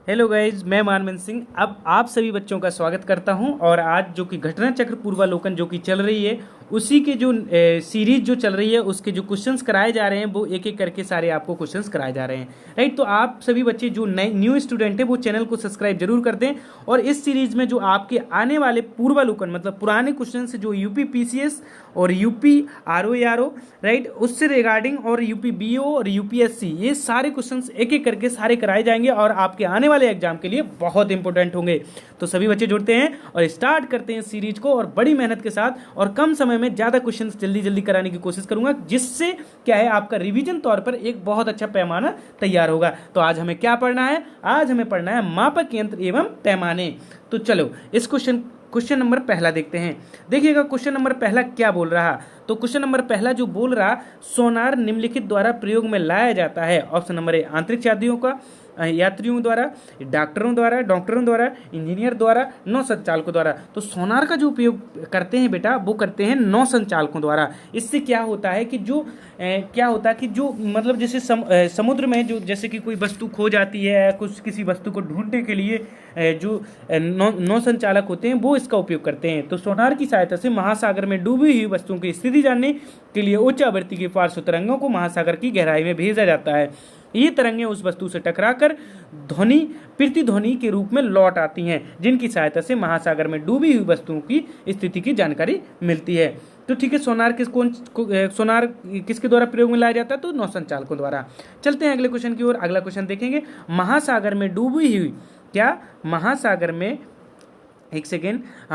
Hello guys, मैं मानवेंद्र सिंह अब आप सभी बच्चों का स्वागत करता हूं। और आज जो कि घटना चक्र पूर्वालोकन जो कि चल रही है, उसी के जो सीरीज जो चल रही है, उसके जो क्वेश्चंस कराए जा रहे हैं वो एक एक करके सारे आपको क्वेश्चंस कराए जा रहे हैं। राइट, तो आप सभी बच्चे जो नए न्यू स्टूडेंट है वो चैनल को सब्सक्राइब जरूर कर दें। और इस सीरीज में जो आपके आने वाले पूर्वालोकन मतलब पुराने क्वेश्चन जो यूपी पीसीएस और यूपी आरओ राइट, उससे रिगार्डिंग और यूपी बीओ और यूपीएससी, ये सारे क्वेश्चंस एक एक करके सारे कराए जाएंगे और आपके आने वाले एग्जाम के लिए बहुत इंपॉर्टेंट होंगे। तो सभी बच्चे जुड़ते हैं और स्टार्ट करते हैं सीरीज को, और बड़ी मेहनत के साथ और कम समय में ज्यादा क्वेश्चंस जल्दी जल्दी कराने की कोशिश करूंगा, जिससे क्या है आपका रिवीजन तौर पर एक बहुत अच्छा पैमाना तैयार होगा। तो आज हमें क्या पढ़ना है? आज हमें पढ़ना है मापक यंत्र एवं पैमाने। तो चलो इस क्वेश्चन नंबर पहला देखते हैं। देखिएगा क्वेश्चन नंबर पहला क्या बोल रहा। तो क्वेश्चन नंबर पहला जो बोल रहा, सोनार निम्नलिखित द्वारा प्रयोग में लाया जाता है। ऑप्शन नंबर ए, आंतरिक यात्रियों द्वारा, डॉक्टरों द्वारा, इंजीनियर द्वारा, नौ संचालकों द्वारा। तो सोनार का जो उपयोग करते हैं बेटा, वो करते हैं नौ संचालकों द्वारा। इससे क्या होता है कि जो मतलब जैसे समुद्र में जो जैसे कि कोई वस्तु खो जाती है, कुछ किसी वस्तु को ढूंढने के लिए जो नौ संचालक होते हैं वो इसका उपयोग करते हैं। तो सोनार की सहायता से महासागर में डूबी हुई वस्तुओं की स्थिति जानने के लिए उच्च आवृत्ति के पार्श्व तरंगों को महासागर की गहराई में भेजा जाता है। ये तरंगें उस वस्तु से टकराकर प्रतिध्वनि के रूप में लौट आती हैं, जिनकी सहायता से महासागर में डूबी हुई वस्तुओं की स्थिति की जानकारी मिलती है। तो ठीक है, सोनार किसके द्वारा प्रयोग में लाया जाता है? तो नौ संचालकों द्वारा। चलते हैं अगले क्वेश्चन की ओर। अगला क्वेश्चन देखेंगे, महासागर में डूबी हुई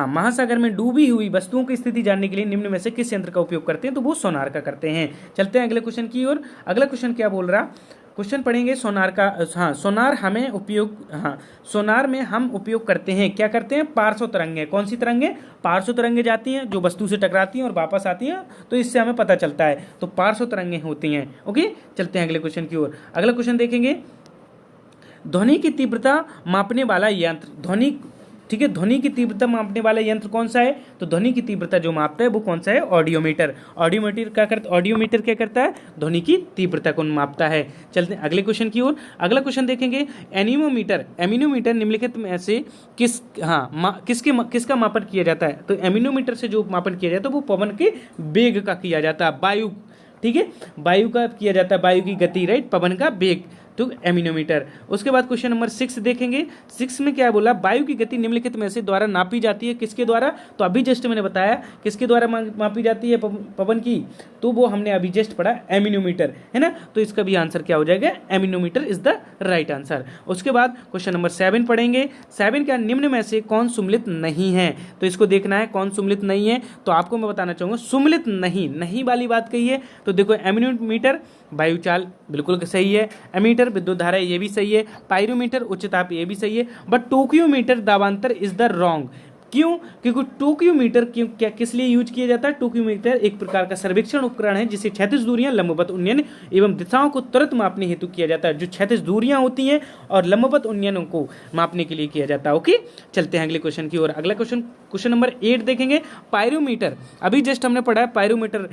महासागर में डूबी हुई वस्तुओं की स्थिति जानने के लिए निम्न में से किस यंत्र का उपयोग करते हैं? तो वो सोनार का करते हैं। चलते हैं अगले क्वेश्चन की ओर। अगला क्वेश्चन क्या बोल रहा? क्वेश्चन पढ़ेंगे सोनार का। सोनार में हम उपयोग करते हैं, क्या करते हैं? पार्श्व तरंगे। कौन सी तरंगे? पार्श्व तरंगे जाती हैं जो वस्तु से टकराती हैं और वापस आती हैं, तो इससे हमें पता चलता है। तो पार्श्व तरंगे होती हैं। ओके, चलते हैं अगले क्वेश्चन की ओर। अगला क्वेश्चन देखेंगे, ध्वनि की तीव्रता मापने वाला यंत्र। ठीक है, ध्वनि की तीव्रता मापने वाला यंत्र कौन सा है? तो ध्वनि की तीव्रता जो मापता है वो कौन सा है? ऑडियोमीटर। ऑडियोमीटर क्या करता है? ध्वनि की तीव्रता को मापता है। चलते हैं अगले क्वेश्चन की ओर। अगला क्वेश्चन देखेंगे, एमिनोमीटर निम्नलिखित में से किसका मापन किया जाता है? तो एमिनोमीटर से जो मापन किया जाता है वो पवन के वेग का किया जाता है, वायु, ठीक है, वायु का किया जाता है, वायु की गति, राइट, पवन का वेग, तो एमिनोमीटर। उसके बाद क्वेश्चन नंबर 6 देखेंगे। 6 में क्या बोला? वायु की गति निम्नलिखित में से द्वारा नापी जाती है, किसके द्वारा? तो अभी जस्ट मैंने बताया किसके द्वारा मापी जाती है पवन की, तो वो हमने अभी जस्ट पढ़ा, एमिनोमीटर, है ना। तो इसका भी आंसर क्या हो जाएगा? एमिनोमीटर इज द राइट आंसर। उसके बाद क्वेश्चन नंबर 7 पढ़ेंगे। 7 क्या, निम्न में से कौन सुम्मिलित नहीं है? तो इसको देखना है कौन सुम्मिलित नहीं है। तो आपको मैं बताना चाहूंगा, सुम्मिलित नहीं वाली बात कही है। तो देखो, एमिनोमीटर वायुचाल बिल्कुल सही है, एमीटर विद्युत धारा ये भी सही है, पायरोमीटर उच्च ताप ये भी सही है, बट टोक्योमीटर दाबांतर इज द रॉन्ग। क्यों? क्योंकि टोक्योमीटर किस लिए यूज किया जाता है? टोक्योमीटर एक प्रकार का सर्वेक्षण उपकरण है जिसे क्षैतिज दूरियां, लंबवत उन्नयन एवं दिशाओं को तुरंत मापने हेतु किया जाता है। जो क्षैतिज दूरियां होती हैं और लंबवत उन्नयनों को मापने के लिए किया जाता है। ओके, चलते हैं अगले क्वेश्चन की ओर। अगला क्वेश्चन नंबर 8 देखेंगे। पायरोमीटर, अभी जस्ट हमने पढ़ा है पायरोमीटर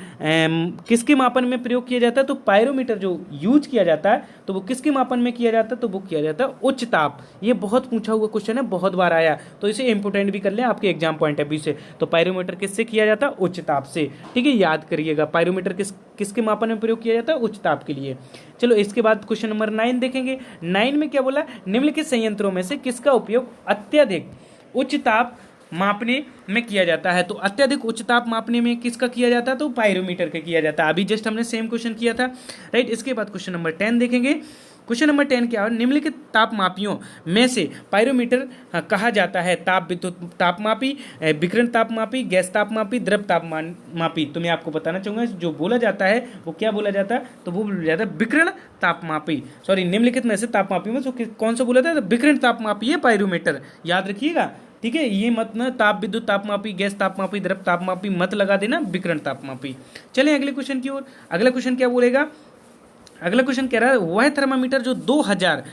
किसके मापन में प्रयोग किया जाता है? तो पायरोमीटर जो यूज किया जाता है तो वो किसके मापन में किया जाता है? तो वो किया जाता है उच्च ताप। ये बहुत पूछा हुआ क्वेश्चन है, बहुत बार आया, तो इसे इंपोर्टेंट भी कर लें आपके एग्जाम पॉइंट ऑफ व्यू से। तो पायरोमीटर किससे किया जाता है? उच्च ताप से। ठीक है, याद करिएगा, पायरोमीटर किसके मापन में प्रयोग किया जाता है? उच्च ताप के लिए। चलो इसके बाद क्वेश्चन नंबर 9 देखेंगे। 9 में क्या बोला? निम्नलिखित संयंत्रों में से किसका उपयोग अत्यधिक उच्च ताप मापने में किया जाता है? तो अत्यधिक उच्च ताप मापने में किसका किया जाता है? तो पायरोमीटर का किया जाता है। अभी जस्ट हमने सेम क्वेश्चन किया था, राइट। इसके बाद क्वेश्चन नंबर 10 देखेंगे। क्वेश्चन नंबर 10 क्या है? निम्नलिखित तापमापियों में से पायरोमीटर कहा जाता है ताप विद्युत तापमापी, विकिरण तापमापी, गैस तापमापी, द्रव तापमापी। तो मैं आपको बताना चाहूंगा जो बोला जाता है वो क्या बोला जाता है? तो वो बोला जाता है विकिरण तापमापी। सॉरी, निम्नलिखित में से तापमापी में कौन सा बोला था? विकिरण तापमापी है पायरोमीटर, याद रखिएगा, ठीक है। ये मत ना ताप विद्युत तापमापी, गैस तापमापी, द्रव तापमापी मत लगा देना, विकिरण तापमापी। चलें अगले क्वेश्चन की ओर। अगला क्वेश्चन क्या बोलेगा? अगला क्वेश्चन कह रहा है, वह थर्मामीटर जो 2000,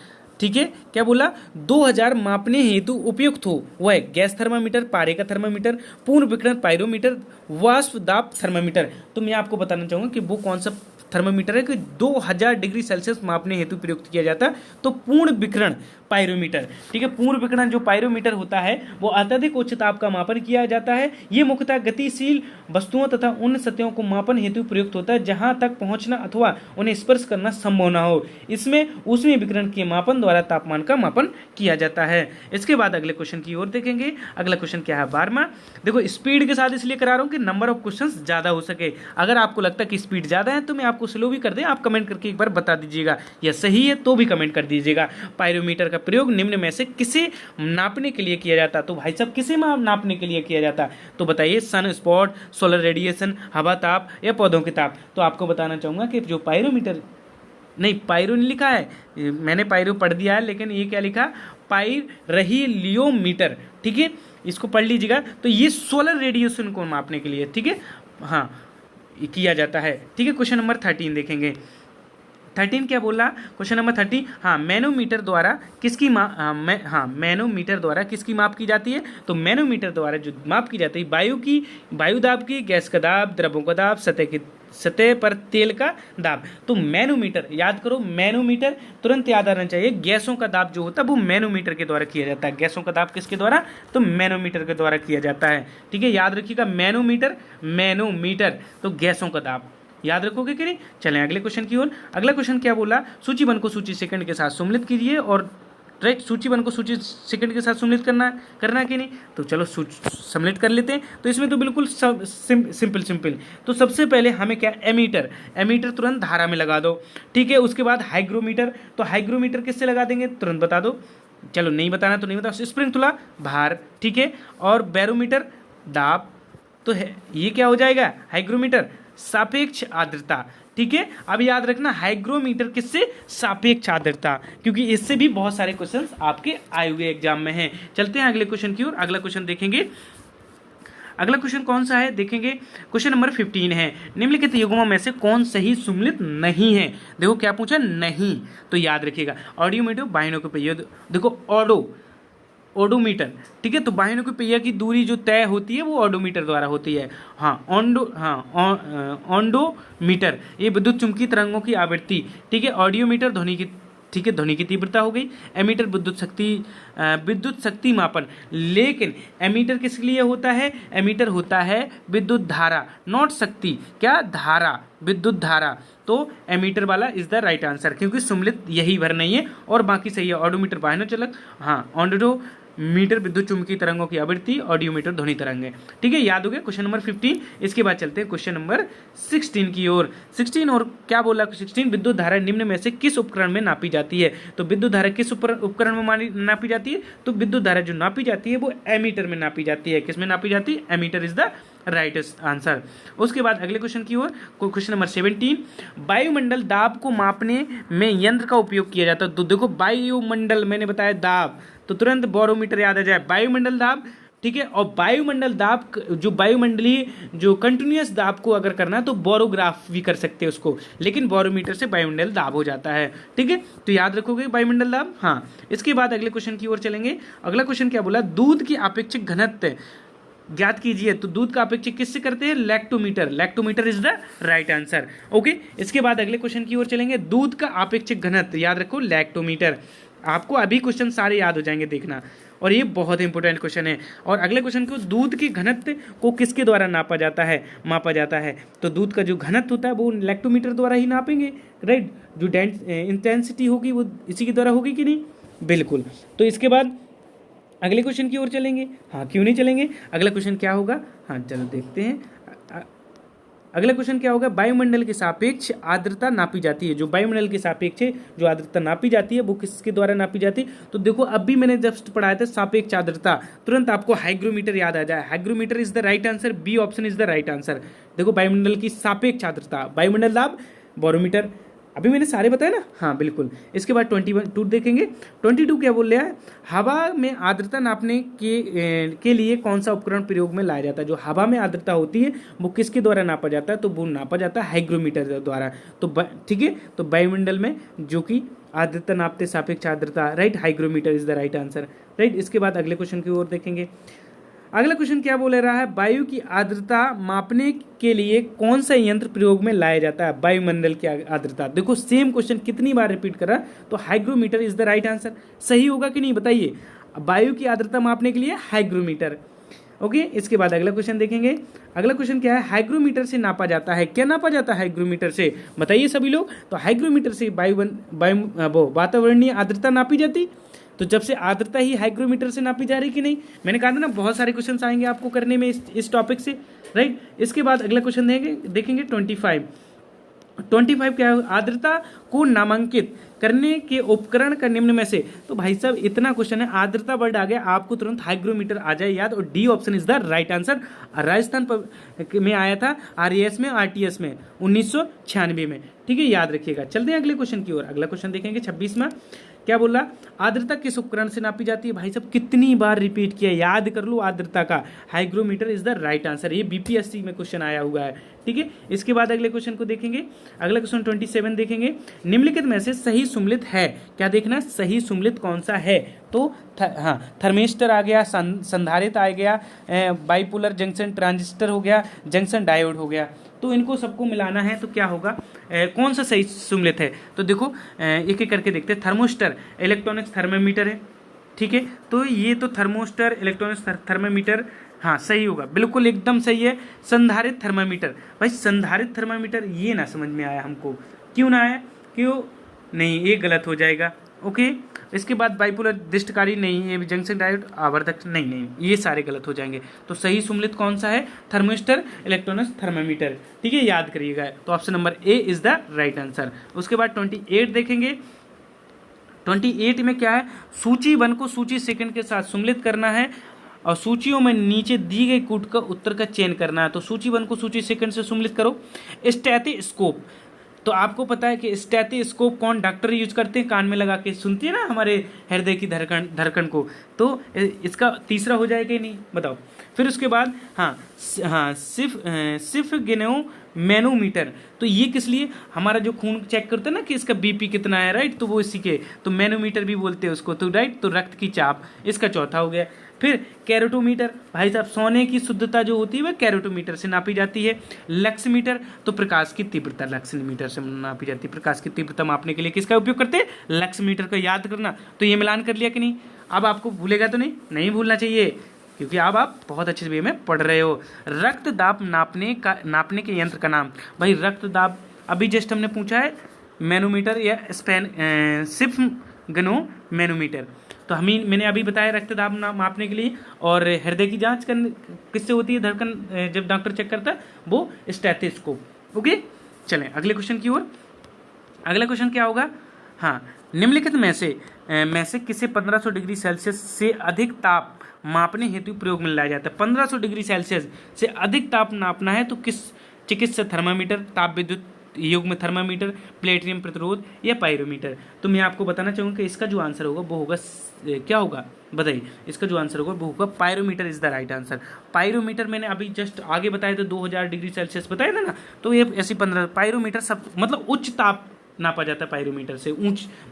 ठीक है, क्या बोला? 2000 मापने हेतु उपयुक्त हो वह गैस थर्मामीटर, पारे का थर्मामीटर, पूर्ण विकिरण पायरोमीटर, वाष्प दाब थर्मामीटर। तो मैं आपको बताना चाहूंगा कि वो कौन सा थर्मोमीटर है कि 2000 डिग्री सेल्सियस मापने हेतु प्रयुक्त किया जाता है। तो पूर्ण विकिरण पायरोमीटर, ठीक है, पूर्ण विकिरण जो पायरोमीटर होता है वो अत्यधिक उच्च ताप का मापन किया जाता है। ये मुख्यतः गतिशील वस्तुओं तथा उन सतहों को मापन हेतु प्रयुक्त होता है जहां तक पहुंचना अथवा उन्हें स्पर्श करना संभव न हो। इसमें ऊष्मीय विकिरण के मापन द्वारा तापमान का मापन किया जाता है। इसके बाद अगले क्वेश्चन की ओर देखेंगे। अगला क्वेश्चन क्या है 12वां। देखो स्पीड के साथ इसलिए करा रहा हूं कि नंबर ऑफ क्वेश्चंस ज्यादा हो सके। अगर आपको लगता है कि स्पीड ज्यादा है तो मैं आपको स्लो भी कर दें, आप कमेंट करके एक बार बता दीजिएगा, या सही है तो भी कमेंट कर दीजिएगा। पायरोमीटर का प्रयोग निम्न में से किसे नापने के लिए किया जाता है? तो भाई साहब किसे नापने के लिए किया जाता है? तो बताइए, सन स्पॉट, सोलर रेडिएशन, हवा ताप या पौधों के ताप। तो आपको बताना चाहूंगा कि जो पायरोमीटर, नहीं पायरो नहीं लिखा है, मैंने पायरो पढ़ दिया है, लेकिन ये क्या लिखा, पाइरहिलियोमीटर, ठीक है, इसको पढ़ लीजिएगा। तो ये सोलर रेडिएशन को मापने के लिए, ठीक है, हाँ, किया जाता है, ठीक है। क्वेश्चन नंबर 13 देखेंगे। 13 क्या बोला? क्वेश्चन नंबर 30, हाँ, मैनोमीटर द्वारा किसकी मैनोमीटर द्वारा किसकी माप की जाती है? तो मैनोमीटर द्वारा जो माप की जाती है वायु दाब की, गैस का दाब, द्रवों का दाब, सतह पर तेल का दाब। तो मैनोमीटर याद करो, मैनोमीटर तुरंत याद आना चाहिए। गैसों का दाब जो होता है वो मैनोमीटर के द्वारा किया जाता है। गैसों का दाब किसके द्वारा? तो मैनोमीटर के द्वारा किया जाता है, ठीक है, याद रखिएगा। मैनोमीटर तो गैसों का दाब, याद रखोगे कि नहीं? चलें अगले क्वेश्चन की ओर। अगला क्वेश्चन क्या बोला? सूचीबद्ध को सूची सेकंड के साथ सम्मिलित कीजिए, और राइट, सूचीबद्ध को सूची सेकंड के साथ सम्मिलित करना कि नहीं? तो चलो सम्मिलित कर लेते हैं। तो इसमें तो बिल्कुल सिंपल। तो सबसे पहले हमें क्या, एमीटर तुरंत धारा में लगा दो, ठीक है। उसके बाद हाइग्रोमीटर, तो हाइग्रोमीटर किससे लगा देंगे? तुरंत बता दो, चलो नहीं बताना तो नहीं बताओ। स्प्रिंगतुला भार, ठीक है, और बैरोमीटर दाब, तो है ये क्या हो जाएगा? हाइग्रोमीटर सापेक्ष आर्द्रता, ठीक है। अब याद रखना हाइग्रोमीटर किससे? सापेक्ष आर्द्रता, क्योंकि इससे भी बहुत सारे क्वेश्चंस आपके आए हुए एग्जाम में हैं। चलते हैं अगले क्वेश्चन की ओर। अगला क्वेश्चन देखेंगे। अगला क्वेश्चन कौन सा है देखेंगे? क्वेश्चन नंबर 15 है, निम्नलिखित युग्मों में से कौन सही सम्मिलित नहीं है? देखो क्या पूछा, नहीं, तो याद रखिएगा। ऑडियोमीटर, बाइनोकुलर, देखो ओडोमीटर, ठीक है, तो बाइनोकुलर की दूरी जो तय होती है वो ओडोमीटर द्वारा होती है। ऑन्डोमीटर ये विद्युत चुंबकीय तरंगों की आवृत्ति, ठीक है। ऑडियोमीटर ध्वनि की, ठीक है, ध्वनि की तीव्रता हो गई। एमीटर विद्युत शक्ति मापन, लेकिन एमीटर किस लिए होता है? एमीटर होता है विद्युत धारा, नॉट शक्ति, क्या धारा, विद्युत धारा। तो एमीटर वाला इज द राइट आंसर, क्योंकि सम्मिलित यही भर नहीं है और बाकी सही है। ऑडोमीटर बाइनोचलक, हाँ, ऑन्डोमीटर विद्युत चुंबकीय तरंगों की आवृत्ति, ऑडियोमीटर ध्वनि तरंग है, ठीक है, याद हो गया क्वेश्चन नंबर 15। इसके बाद चलते हैं क्वेश्चन नंबर 16 की ओर। 16 और क्या बोला? 16 विद्युत धारा निम्न में से किस उपकरण में नापी जाती है? तो विद्युत धारा किस उपकरण में नापी जाती है? तो विद्युत धारा जो नापी जाती है वो एमीटर में नापी जाती है। किस में नापी जाती है? Ammeter is the right answer. उसके बाद अगले क्वेश्चन की ओर, क्वेश्चन नंबर 17, वायुमंडल दाब को मापने में यंत्र का उपयोग किया जाता है। तो देखो वायुमंडल, मैंने बताया दाब, तो तुरंत बैरोमीटर याद आ जाए, वायुमंडल दाब, ठीक है। और वायुमंडल दाब, जो वायुमंडलीय जो कंटिन्यूअस दाब को अगर करना तो बोरोग्राफ भी कर सकते हैं उसको, लेकिन बैरोमीटर से वायुमंडल दाब हो जाता है, ठीक है। तो याद रखोगे वायुमंडल दाब, हाँ। इसके बाद अगले क्वेश्चन की ओर चलेंगे। अगला क्वेश्चन क्या बोला? दूध की अपेक्षित घनत्व ज्ञात कीजिए। तो दूध का अपेक्षित किससे करते हैं? Lactometer is the right answer, okay. इसके बाद अगले क्वेश्चन की ओर चलेंगे। दूध का अपेक्षित घनत्व याद रखो, लैक्टोमीटर। आपको अभी क्वेश्चन सारे याद हो जाएंगे, देखना, और ये बहुत इंपॉर्टेंट क्वेश्चन है। और अगले क्वेश्चन को, दूध के घनत्व को किसके द्वारा मापा जाता है? तो दूध का जो घनत्व होता है वो लैक्टोमीटर द्वारा ही नापेंगे, राइट। जो इंटेंसिटी होगी वो इसी के द्वारा होगी कि नहीं? बिल्कुल। तो इसके बाद अगले क्वेश्चन की ओर चलेंगे, हाँ, क्यों नहीं चलेंगे। अगला क्वेश्चन क्या होगा? हाँ, चलो देखते हैं। अगला क्वेश्चन क्या होगा? वायुमंडल के सापेक्ष आर्द्रता नापी जाती है। जो वायुमंडल के सापेक्ष जो आर्द्रता नापी जाती है वो किसके द्वारा नापी जाती है? तो देखो अभी मैंने जस्ट पढ़ाया था सापेक्ष आर्द्रता, तुरंत आपको हाइग्रोमीटर याद आ जाए। Hygrometer is the right answer, B option is the right answer. देखो वायुमंडल की सापेक्ष आर्द्रता, वायुमंडल दाब, बैरोमीटर, अभी मैंने सारे बताए ना, हाँ बिल्कुल। इसके बाद 22 देखेंगे। 22 क्या बोल रहा है? हवा में आर्द्रता नापने के लिए कौन सा उपकरण प्रयोग में लाया जाता है? जो हवा में आर्द्रता होती है वो किसके द्वारा नापा जाता है? तो वो नापा जाता है हाइग्रोमीटर द्वारा। तो ठीक है, तो वायुमंडल में जो कि आर्द्रता नापते सापेक्ष आर्द्रता, right, hygrometer is the right answer, right. इसके बाद अगले क्वेश्चन की ओर देखेंगे। अगला क्वेश्चन क्या बोल रहा है, वायु की आर्द्रता मापने के लिए कौन सा यंत्र प्रयोग में लाया जाता है, वायुमंडल की आर्द्रता। देखो सेम क्वेश्चन कितनी बार रिपीट कर रहा है, तो hygrometer is the right answer. सही होगा कि नहीं बताइए, वायु की आर्द्रता मापने के लिए हाइग्रोमीटर। ओके, इसके बाद अगला क्वेश्चन देखेंगे। अगला क्वेश्चन क्या है, हाइग्रोमीटर से नापा जाता है, क्या नापा जाता है हाइग्रोमीटर से, बताइए सभी लोग। तो हाइग्रोमीटर से वातावरणीय आर्द्रता नापी जाती, तो जब से आर्द्रता ही हाइग्रोमीटर से नापी जा रही कि नहीं, मैंने कहा था ना बहुत सारे क्वेश्चन आएंगे आपको करने में इस टॉपिक से, राइट। इसके बाद अगला क्वेश्चन देखेंगे 25 क्या है, आर्द्रता को नामांकित करने के उपकरण का निम्न में से। तो भाई साहब इतना क्वेश्चन है, आर्द्रता वर्ड आ गया, आपको तुरंत हाइग्रोमीटर आ जाए याद, और D option is the right answer. Rajasthan में आया था, आरएएस में, आरटीएस में 1996 में, ठीक है, याद रखिएगा। चलते हैं अगले क्वेश्चन की ओर। अगला क्वेश्चन देखेंगे 26वां, क्या बोल रहा, आर्द्रता किस उपकरण से नापी जाती है। भाई साहब कितनी बार रिपीट किया, याद कर लो आर्द्रता का, hygrometer is the right answer. ये बीपीएससी में क्वेश्चन आया हुआ है, ठीक है। इसके बाद अगले क्वेश्चन को देखेंगे। अगला क्वेश्चन 27 देखेंगे, निम्नलिखित में से सही सुमेलित है, क्या देखना, सही सुमेलित कौन सा है। तो हाँ, थर्मिस्टर आ गया, संधारित्र आ गया, बाइपोलर जंक्शन ट्रांजिस्टर हो गया, जंक्शन डायोड हो गया। तो इनको सबको मिलाना है तो क्या होगा, कौन सा सही सुमेलित है। तो देखो एक एक करके देखते हैं। थर्मोस्टर इलेक्ट्रॉनिक्स थर्मामीटर है, ठीक है, तो ये तो थर्मोस्टर इलेक्ट्रॉनिक्स थर्मामीटर, हाँ सही होगा, बिल्कुल एकदम सही है। संधारित्र थर्मामीटर, भाई संधारित्र थर्मामीटर ये ना समझ में आया हमको, क्यों ना आया, क्यों नहीं, ये गलत हो जाएगा। ओके, इसके बाद बाइपोलर दृष्टकारी नहीं, ये जंक्शन डायोड आवर्धक नहीं, ये सारे गलत हो जाएंगे। तो सही सुमेलित कौन सा है, थर्मिस्टर इलेक्ट्रॉनिक्स थर्मामीटर, ठीक है, याद करिएगा। तो option number A is the right answer. उसके बाद 28 देखेंगे। 28 में क्या है, सूची 1 को सूची सेकंड के साथ सुमेलित करना है और सूचियों में नीचे दी गई कूट का उत्तर का चयन करना है। तो सूची 1 को सूची सेकंड से सुमेलित करो। स्टेथोस्कोप, तो आपको पता है कि स्टेथोस्कोप कौन डॉक्टर यूज करते हैं, कान में लगा के सुनते हैं ना हमारे हृदय की धड़कन को। तो इसका तीसरा हो जाएगा कि नहीं, बताओ। फिर उसके बाद हाँ सिर्फ गिनो मैनोमीटर, तो ये किस लिए, हमारा जो खून चेक करते हैं ना कि इसका बीपी कितना है, राइट, तो वो इसी के, तो मैनोमीटर भी बोलते हैं उसको, तो राइट, तो रक्त की चाप, इसका चौथा हो गया। फिर कैरोटोमीटर, भाई साहब सोने की शुद्धता जो होती है वह कैरोटोमीटर से नापी जाती है। लक्समीटर, तो प्रकाश की तीव्रता लक्समीटर से नापी जाती है। प्रकाश की तीव्रता मापने के लिए किसका उपयोग करते हैं, लक्समीटर का, याद करना। तो ये मिलान कर लिया कि नहीं, अब आपको भूलेगा तो नहीं भूलना चाहिए, क्योंकि अब आप बहुत अच्छे वे में पढ़ रहे हो। रक्त दाब नापने के यंत्र का नाम, भाई रक्त दाब अभी जस्ट हमने पूछा है, मैनोमीटर या सिर्फ गनो मैनोमीटर। तो मैंने अभी बताया रक्तदाब मापने के लिए, और हृदय की जांच किससे होती है, धड़कन जब डॉक्टर चेक करता है वो स्टेथोस्कोप। ओके, चलें अगले क्वेश्चन की ओर। अगला क्वेश्चन क्या होगा, हाँ, निम्नलिखित में से किसे 1500 डिग्री सेल्सियस से अधिक ताप मापने हेतु प्रयोग में लाया जाता है। 1500 डिग्री सेल्सियस से अधिक ताप नापना है तो किस चिकित्सा, थर्मामीटर, ताप विद्युत युग में थर्मामीटर, प्लेटिनियम प्रतिरोध या पायरोमीटर। तो मैं आपको बताना चाहूँगा कि इसका जो आंसर होगा वो होगा, क्या होगा बताइए, इसका जो आंसर होगा वो होगा pyrometer is the right answer. Pyrometer मैंने अभी जस्ट आगे बताया था 2000 डिग्री सेल्सियस बताया था ना, तो ये ऐसी 15 पायरोमीटर सब मतलब उच्च ताप नापा जाता है पायरोमीटर से,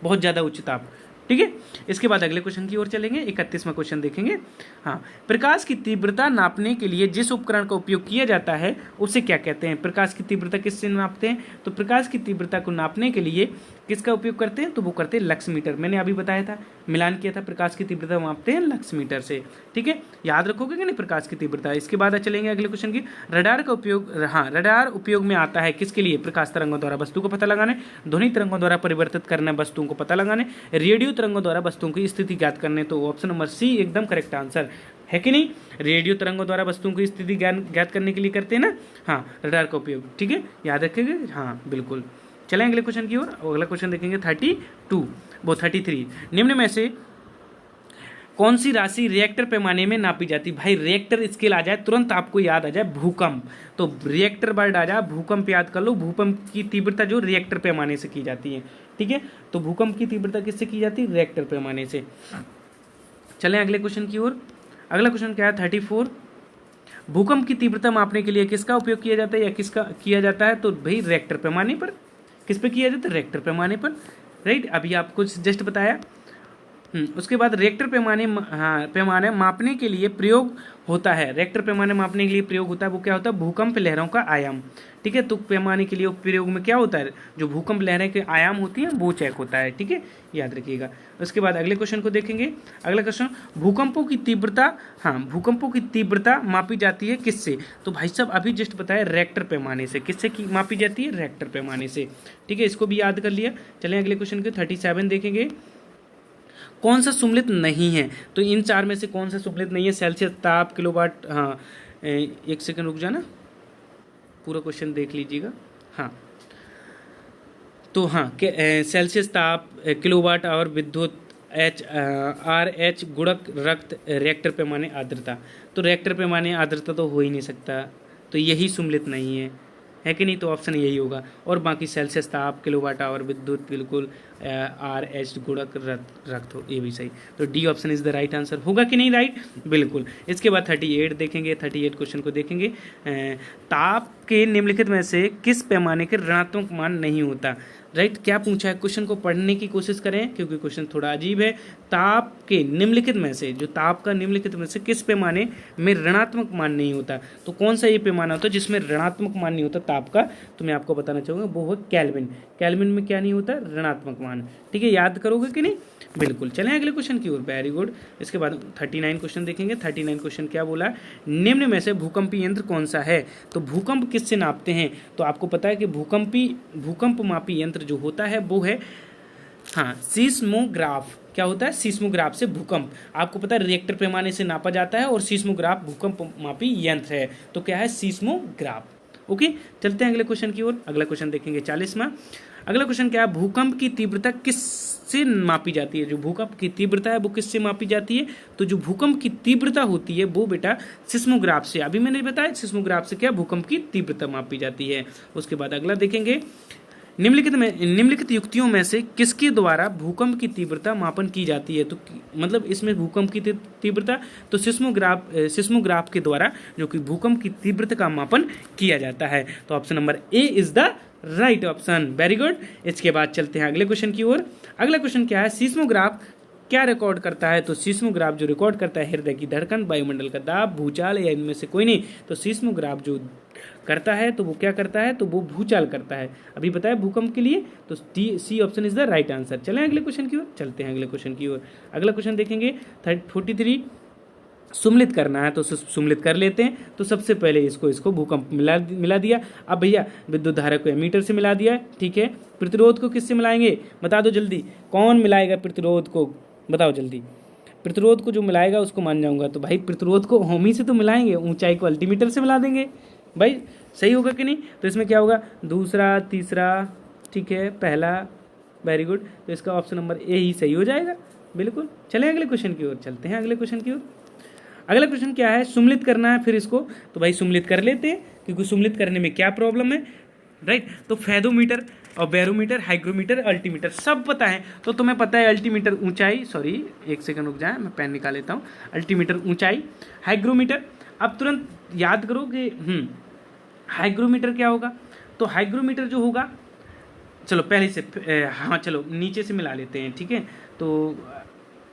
बहुत ज़्यादा उच्च ताप, ठीक है। इसके बाद अगले क्वेश्चन की ओर चलेंगे, 31वां क्वेश्चन देखेंगे। हाँ, प्रकाश की तीव्रता नापने के लिए जिस उपकरण का उपयोग किया जाता है उसे क्या कहते हैं। प्रकाश की तीव्रता किससे नापते हैं, तो प्रकाश की तीव्रता को नापने के लिए किसका उपयोग करते हैं, तो वो करते हैं लक्समीटर। मैंने अभी बताया था, मिलान किया था, प्रकाश की तीव्रता मापते हैं लक्समीटर से, ठीक है, याद रखोगे कि नहीं प्रकाश की तीव्रता। इसके बाद चलेंगे अगले क्वेश्चन की, रडार का उपयोग, हाँ रडार उपयोग में आता है किसके लिए, प्रकाश तरंगों द्वारा वस्तु को पता लगाने, ध्वनि तरंगों द्वारा परिवर्तित करने वस्तुओं को पता लगाने, रेडियो तरंगों द्वारा वस्तुओं की स्थिति ज्ञात करने। तो ऑप्शन नंबर सी एकदम करेक्ट आंसर है कि नहीं, रेडियो तरंगों द्वारा वस्तुओं की स्थिति ज्ञात करने के लिए करते हैं ना, हाँ रडार का उपयोग, ठीक है, याद रखेंगे, हाँ बिल्कुल। चलें अगले क्वेश्चन की ओर। अगला क्वेश्चन देखेंगे 33। निम्न में से कौन सी राशि रिएक्टर पैमाने में नापी जाती है। भाई रिएक्टर स्केल आ जाए तुरंत आपको याद आ जाए भूकंप, तो रिएक्टर वर्ड आ जाए, भूकंप याद कर लो। भूकंप की तीव्रता जो रिएक्टर पैमाने से की जाती है, ठीक है, तो भूकंप की तीव्रता किससे की जाती है, रिएक्टर पैमाने से। चलें अगले क्वेश्चन की ओर। अगला क्वेश्चन क्या है 34। भूकंप की तीव्रता मापने के लिए किसका उपयोग किया जाता है या किसका किया जाता है, तो भाई रिएक्टर पैमाने पर। किस पे किया जाता है, रिएक्टर पैमाने पर, राइट। अभी आपको जस्ट बताया उसके बाद रेक्टर पैमाने हाँ पैमाने मापने के लिए प्रयोग होता है। रेक्टर पैमाने मापने के लिए प्रयोग होता है, वो क्या होता है? भूकंप लहरों का आयाम। ठीक है, तो पैमाने के लिए प्रयोग में क्या होता है? जो भूकंप लहरें के आयाम होती हैं वो चेक होता है। ठीक है, याद रखिएगा। उसके बाद अगले क्वेश्चन को देखेंगे। अगला क्वेश्चन, भूकंपों की तीव्रता, हाँ भूकंपों की तीव्रता मापी जाती है किससे? तो भाई साहब अभी जस्ट बताया, रेक्टर पैमाने से। किससे की मापी जाती है? रेक्टर पैमाने से। ठीक है, इसको भी याद कर लिया। चलें अगले क्वेश्चन के 37 देखेंगे। कौन सा सुमेलित नहीं है? तो इन चार में से कौन सा सुमेलित नहीं है? सेल्सियस, ताप, किलोवाट, हाँ एक सेकंड रुक जाना, पूरा क्वेश्चन देख लीजिएगा। हाँ तो हाँ सेल्सियस, ताप, किलोवाट और विद्युत, RH गुणक, रक्त, रिएक्टर पैमाने आर्द्रता। तो रिएक्टर पैमाने आर्द्रता तो हो ही नहीं सकता, तो यही सुमेलित नहीं है कि नहीं? तो ऑप्शन यही होगा। और बाकी सेल्सियस, ताप, किलोवाट आवर, विद्युत, बिल्कुल, RH गुणक, रक्त हो, ये भी सही। तो D option is the right answer. होगा कि नहीं राइट? बिल्कुल। इसके बाद 38 देखेंगे। 38 क्वेश्चन को देखेंगे। ताप के निम्नलिखित में से किस पैमाने के ऋणात्मक मान नहीं होता? राइट, क्या पूछा है? क्वेश्चन को पढ़ने की कोशिश करें क्योंकि क्वेश्चन थोड़ा अजीब है। ताप के निम्नलिखित में से, जो ताप का निम्नलिखित में से किस पैमाने में ऋणात्मक मान नहीं होता? तो कौन सा ये पैमाना होता है जिसमें ऋणात्मक मान नहीं होता ताप का? तो मैं आपको बताना चाहूँगा, वो है केल्विन। केल्विन में क्या नहीं होता? ऋणात्मक मान। ठीक है, याद करोगे कि नहीं? बिल्कुल। चलें अगले क्वेश्चन की ओर। Very good. इसके बाद 39 क्वेश्चन देखेंगे। 39 क्वेश्चन क्या बोला? निम्न में से भूकंपी यंत्र कौन सा है? तो भूकंप किससे नापते हैं? तो आपको पता है कि भूकंप मापी यंत्र जो होता है वो है, हाँ, सीस्मोग्राफ। क्या होता है? सीस्मोग्राफ से भूकंप, आपको पता है रिएक्टर पैमाने से नापा जाता है, और सीस्मोग्राफ भूकंप मापी यंत्र है। तो क्या है? सीस्मोग्राफ। ओके, चलते हैं अगले क्वेश्चन की ओर। अगला क्वेश्चन देखेंगे 40वां। अगला क्वेश्चन क्या है? भूकंप की तीव्रता किससे मापी जाती है? जो भूकंप की तीव्रता है वो किससे मापी जाती है? तो जो भूकंप की तीव्रता होती है वो बेटा सिस्मोग्राफ से। अभी मैंने बताया सिस्मोग्राफ से क्या भूकंप की तीव्रता मापी जाती है। उसके बाद अगला देखेंगे, निम्नलिखित युक्तियों में से किसके द्वारा भूकंप की तीव्रता मापन की जाती है? तो मतलब इसमें भूकंप की तीव्रता, तो सिस्मोग्राफ के द्वारा जो कि भूकंप की तीव्रता का मापन किया जाता है। तो option number A is the right option. Very good. इसके बाद चलते हैं अगले क्वेश्चन की ओर। अगला क्वेश्चन क्या है? सीस्मोग्राफ क्या रिकॉर्ड करता है? तो सीस्मोग्राफ जो रिकॉर्ड करता है हृदय की धड़कन, वायुमंडल का दाब, भूचाल, या इनमें से कोई नहीं। तो सीस्मोग्राफ जो करता है तो वो क्या करता है? तो वो भूचाल करता है। अभी बताया भूकंप के लिए, तो C option is the right answer. चलें अगले क्वेश्चन की ओर। चलते हैं अगले क्वेश्चन की ओर। अगला क्वेश्चन देखेंगे 43। सुम्मिलित करना है तो सुम्मिलित कर लेते हैं। तो सबसे पहले इसको भूकंप मिला दिया। अब भैया विद्युत धारा को एमीटर से मिला दिया। ठीक है, प्रतिरोध को किससे मिलाएंगे? बता दो जल्दी, कौन मिलाएगा प्रतिरोध को? बताओ जल्दी। प्रतिरोध को जो मिलाएगा उसको मान जाऊंगा। तो भाई प्रतिरोध को ओमी से तो मिलाएंगे, ऊंचाई को अल्टीमीटर से मिला देंगे। भाई सही होगा कि नहीं? तो इसमें क्या होगा? दूसरा, तीसरा, ठीक है, पहला। Very good. तो इसका ऑप्शन नंबर ए ही सही हो जाएगा। बिल्कुल। चलें अगले क्वेश्चन की ओर। चलते हैं अगले क्वेश्चन की ओर। अगला क्वेश्चन क्या है? सुम्मिलित करना है फिर इसको। तो भाई सुम्मिलित कर लेते हैं, क्योंकि सुम्मिलित करने में क्या प्रॉब्लम है? राइट, तो फेदोमीटर और बैरोमीटर, हाइग्रोमीटर, अल्टीमीटर सब पता है। तो तुम्हें पता है अल्टीमीटर ऊंचाई, सॉरी एक सेकंड रुक जाए, मैं पेन निकाल लेता हूँ। अल्टीमीटर ऊंचाई, हाइग्रोमीटर, अब तुरंत याद करो कि हाइग्रोमीटर क्या होगा? तो हाइग्रोमीटर जो होगा, चलो पहले से हाँ चलो नीचे से मिला लेते हैं। ठीक है, तो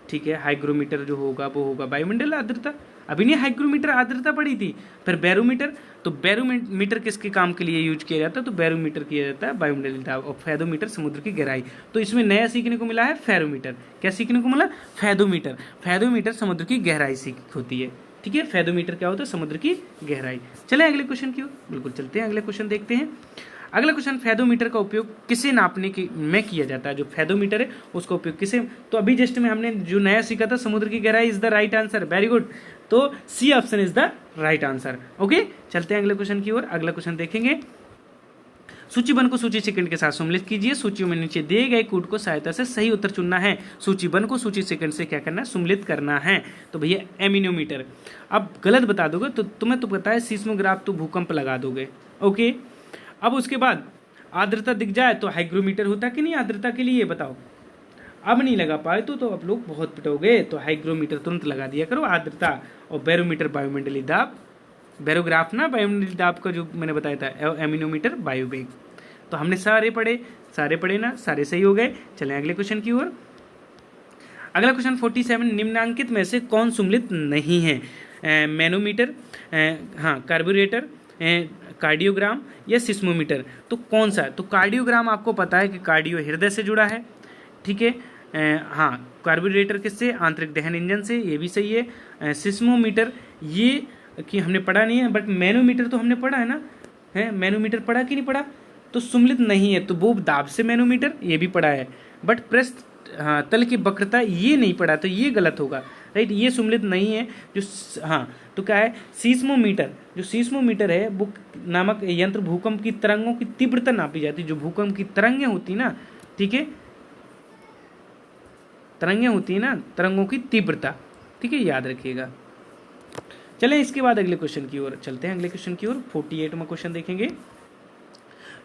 ठीक है, हाइग्रोमीटर जो होगा वो होगा वायुमंडल आर्द्रता। अभी नहीं हाइग्रोमीटर आर्द्रता पड़ी थी। फिर बैरोमीटर, तो बैरोमीटर किसके काम के लिए यूज किया जाता है? तो बैरोमीटर किया जाता है वायुमंडलीय दाब। और फेदोमीटर समुद्र की गहराई। तो इसमें नया सीखने को मिला है फेरोमीटर। क्या सीखने को मिला? फेदोमीटर। फेदोमीटर समुद्र की गहराई होती है। ठीक है, फेदोमीटर क्या होता है? समुद्र की गहराई। चलें अगले क्वेश्चन की ओर। बिल्कुल चलते हैं अगले क्वेश्चन देखते हैं। अगला क्वेश्चन, फेदोमीटर का उपयोग किसे नापने में किया जाता है? जो फेदोमीटर है उसका उपयोग किसे? तो अभी जस्ट में हमने जो नया सीखा था, समुद्र की गहराई is the right answer. Very good. तो C option is the right answer. Okay, चलते हैं अगले क्वेश्चन की ओर। अगला क्वेश्चन देखेंगे, सूचीबद्ध को सूची सेकंड के साथ सम्मिलित कीजिए। सूची में नीचे दिए गए कोड को सहायता से सही उत्तर चुनना है। सूचीबद्ध को सूची सेकंड से क्या करना है? सम्मिलित करना है। तो भैया एमिनोमीटर। अब गलत बता दोगे तो तुम्हें तो पता है सीस्मोग्राफ, तो भूकंप लगा दोगे। ओके, अब उसके बाद आर्द्रता दिख जाए तो हाइग्रोमीटर होता कि नहीं आर्द्रता के लिए? बताओ। अब नहीं लगा पाए तो आप लोग बहुत पिटोगे। तो हाइग्रोमीटर तुरंत लगा दिया करो आर्द्रता। और बैरोमीटर वायुमंडलीय दाब, बैरोग्राफ ना वायुमंडलीय दाब का जो मैंने बताया था, एमिनोमीटर वायुवेग। तो हमने सारे पढ़े ना, सारे सही हो गए। चलें अगले क्वेश्चन की ओर। अगला क्वेश्चन 47, निम्नांकित में से कौन सम्मिलित नहीं है? मैनोमीटर, हाँ कार्बोरेटर, कार्डियोग्राम या सिस्मोमीटर। तो कौन सा है? तो कार्डियोग्राम आपको पता है कि कार्डियो हृदय से जुड़ा है, ठीक है। हाँ, कार्बोरेटर किससे? आंतरिक दहन इंजन से, ये भी सही है। सिस्मोमीटर ये कि हमने पढ़ा नहीं है, बट मैनोमीटर तो हमने पढ़ा है ना, है मैनोमीटर पढ़ा कि नहीं पढ़ा? तो सम्मिलित नहीं है, तो वो दाब से मैनोमीटर ये भी पढ़ा है, बट पृष्ठ हाँ तल की वक्रता ये नहीं पढ़ा, तो ये गलत होगा, राइट। ये सम्मिलित नहीं है। जो हाँ तो क्या है? सीस्मोमीटर। जो सीस्मोमीटर है वो नामक यंत्र भूकंप की तरंगों की तीव्रता नापी जाती है। जो भूकंप की तरंगें होती ना, ठीक है, तरंगें होती है ना, तरंगों की तीव्रता, ठीक है, याद रखिएगा। चलें इसके बाद अगले क्वेश्चन की ओर चलते हैं। अगले क्वेश्चन की ओर 48वां क्वेश्चन देखेंगे।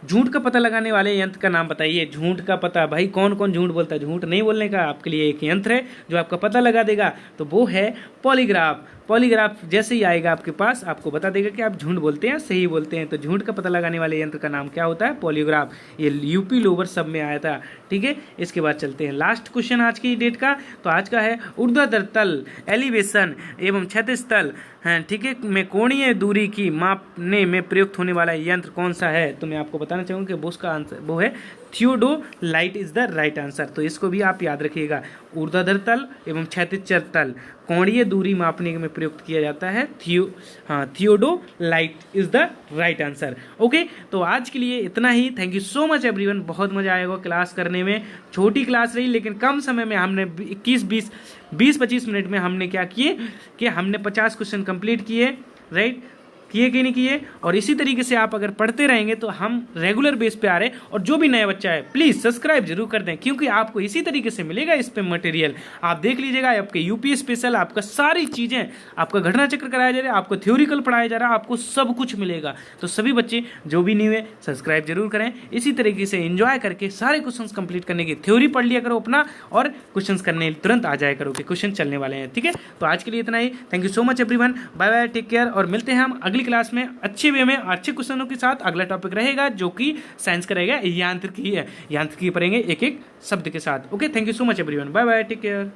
झूठ का पता लगाने वाले यंत्र का नाम बताइए। झूठ का पता, भाई कौन कौन झूठ बोलता है? झूठ नहीं बोलने का आपके लिए एक यंत्र है जो आपका पता लगा देगा, तो वो है पॉलीग्राफ। पॉलीग्राफ जैसे ही आएगा आपके पास, आपको बता देगा कि आप झूठ बोलते हैं सही बोलते हैं। तो झूठ का पता लगाने वाले यंत्र का नाम क्या होता है? पॉलीग्राफ। ये यूपी लोअर सब में आया था, ठीक है। इसके बाद चलते हैं लास्ट क्वेश्चन आज की डेट का। तो आज का है ऊर्ध्वाधर तल, एलिवेशन एवं क्षैतिज तल, हैं, ठीक है, में कोणीय दूरी की मापने में प्रयुक्त होने वाला यंत्र कौन सा है? तो मैं आपको बताना चाहूँगा कि वो उसका आंसर वो है theodolite is the right answer. तो इसको भी आप याद रखिएगा। ऊर्ध्वाधर तल एवं क्षैतिज तल कोणीय दूरी मापने में प्रयुक्त किया जाता है। Theodolite is the right answer. Okay, तो आज के लिए इतना ही। Thank you so much everyone. बहुत मजा आएगा क्लास करने में। छोटी क्लास रही लेकिन कम समय में हमने 20-25 मिनट में हमने क्या किए कि हमने 50 क्वेश्चन कंप्लीट किए, राइट। किए कि नहीं किए? और इसी तरीके से आप अगर पढ़ते रहेंगे तो हम रेगुलर बेस पे आ रहे हैं। और जो भी नया बच्चा है प्लीज़ सब्सक्राइब जरूर कर दें, क्योंकि आपको इसी तरीके से मिलेगा इस पे मटेरियल। आप देख लीजिएगा, आपके यूपी स्पेशल आपका सारी चीज़ें, आपका घटना चक्र कराया जा रहा है, आपको थ्योरिकल पढ़ाया जा रहा है, आपको सब कुछ मिलेगा। तो सभी बच्चे जो भी न्यू है सब्सक्राइब जरूर करें। इसी तरीके से एंजॉय करके सारे क्वेश्चन कंप्लीट करने की थ्योरी पढ़ लिया करो अपना, और क्वेश्चन करने तुरंत आ जाया करो कि क्वेश्चन चलने वाले हैं, ठीक है। तो आज के लिए इतना ही। Thank you so much everyone. Bye bye, take care, और मिलते हैं हम अगली क्लास में अच्छे वे में अच्छे क्वेश्चनों के साथ। अगला टॉपिक रहेगा जो कि साइंस का रहेगा, यांत्रिकी है। यांत्रिकी पढ़ेंगे एक एक शब्द के साथ। Okay, thank you so much everyone. Bye bye, take care.